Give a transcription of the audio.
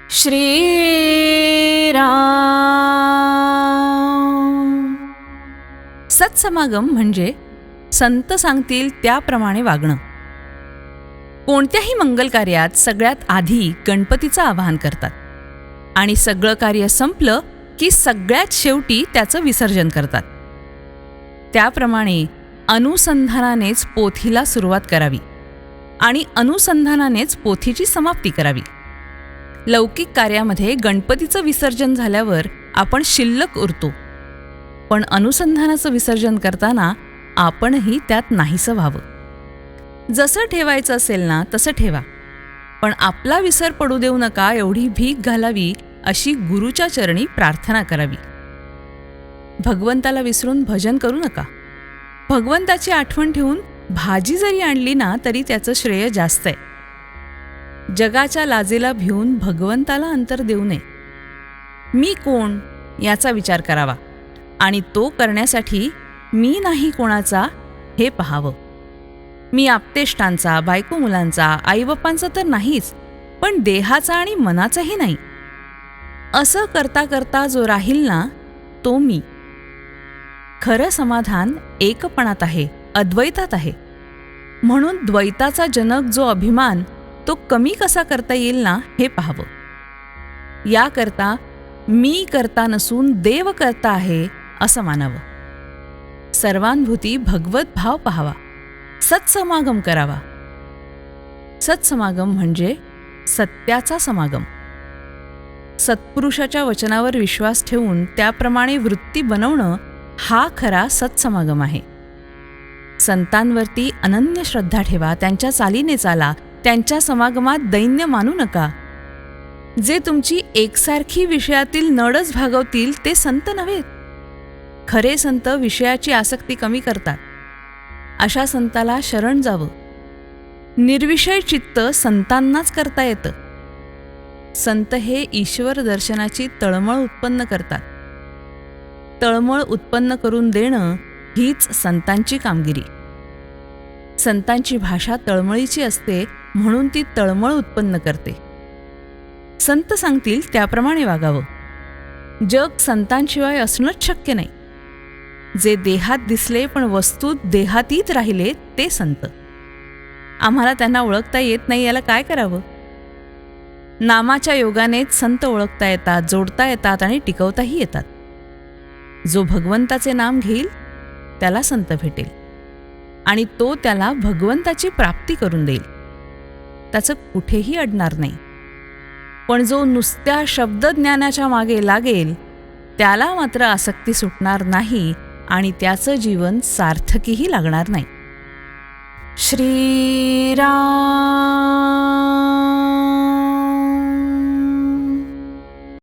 श्रीराम. सत्समागम म्हणजे संत सांगतील त्याप्रमाणे वागणं. कोणत्याही मंगल कार्यात सगळ्यात आधी गणपतीचं आवाहन करतात आणि सगळं कार्य संपलं की सगळ्यात शेवटी त्याचं विसर्जन करतात. त्याप्रमाणे अनुसंधानानेच पोथीला सुरुवात करावी आणि अनुसंधानानेच पोथीची समाप्ती करावी. लौकिक कार्यामध्ये गणपतीचं विसर्जन झाल्यावर आपण शिल्लक उरतो, पण अनुसंधानाचं विसर्जन करताना आपणही त्यात नाहीसं व्हावं. जसं ठेवायचं असेल ना तसं ठेवा, पण आपला विसर पडू देऊ नका एवढी भीक घालावी अशी गुरुच्या चरणी प्रार्थना करावी. भगवंताला विसरून भजन करू नका. भगवंताची आठवण ठेवून भाजी जरी आणली ना तरी त्याचं श्रेय जास्त आहे. जगाच्या लाजेला भिवून भगवंताला अंतर देऊ नये. मी कोण याचा विचार करावा आणि तो करण्यासाठी मी नाही कोणाचा हे पहावं. मी आप्तेष्टांचा, बायको मुलांचा, आईबापांचा तर नाहीच, पण देहाचा आणि मनाचाही नाही. असं करता करता जो राहील ना तो मी. खरं समाधान एकपणात आहे, अद्वैतात आहे. म्हणून द्वैताचा जनक जो अभिमान तो कमी कसा करता येईल ना हे पाहावं. याकरता मी करता नसून देव करता आहे असं मानावं. सर्वानुभूती भगवत भाव पाहावा. सत्समागम करावा. सत्समागम म्हणजे सत्याचा समागम. सत्पुरुषाच्या वचनावर विश्वास ठेवून त्याप्रमाणे वृत्ती बनवणं हा खरा सत्समागम आहे. संतांवरती अनन्य श्रद्धा ठेवा. त्यांच्या चालीने चाला. त्यांच्या समागमात दैन्य मानू नका. जे तुमची एकसारखी विषयातील नडच भागवतील ते संत नव्हेत. खरे संत विषयाची आसक्ती कमी करतात. अशा संताला शरण जावं. निर्विषय चित्त संतांनाच करता येतं. संत हे ईश्वर दर्शनाची तळमळ उत्पन्न करतात. तळमळ उत्पन्न करून देणं हीच संतांची कामगिरी. संतांची भाषा तळमळीची असते, म्हणून ती तळमळ उत्पन्न करते. संत सांगतील त्याप्रमाणे वागावं. जग संतांशिवाय असणंच शक्य नाही. जे देहात दिसले पण वस्तूत देहातीत राहिले ते संत. आम्हाला त्यांना ओळखता येत नाही, याला काय करावं? नामाच्या योगानेच संत ओळखता येतात, जोडता येतात आणि टिकवताही येतात. जो भगवंताचे नाम घेईल त्याला संत भेटेल आणि तो त्याला भगवंताची प्राप्ती करून देईल. त्याचं कुठेही अडणार नाही. पण जो नुसत्या शब्दज्ञानाच्या मागे लागेल त्याला मात्र आसक्ती सुटणार नाही आणि त्याचं जीवन सार्थकीही लागणार नाही. श्रीराम.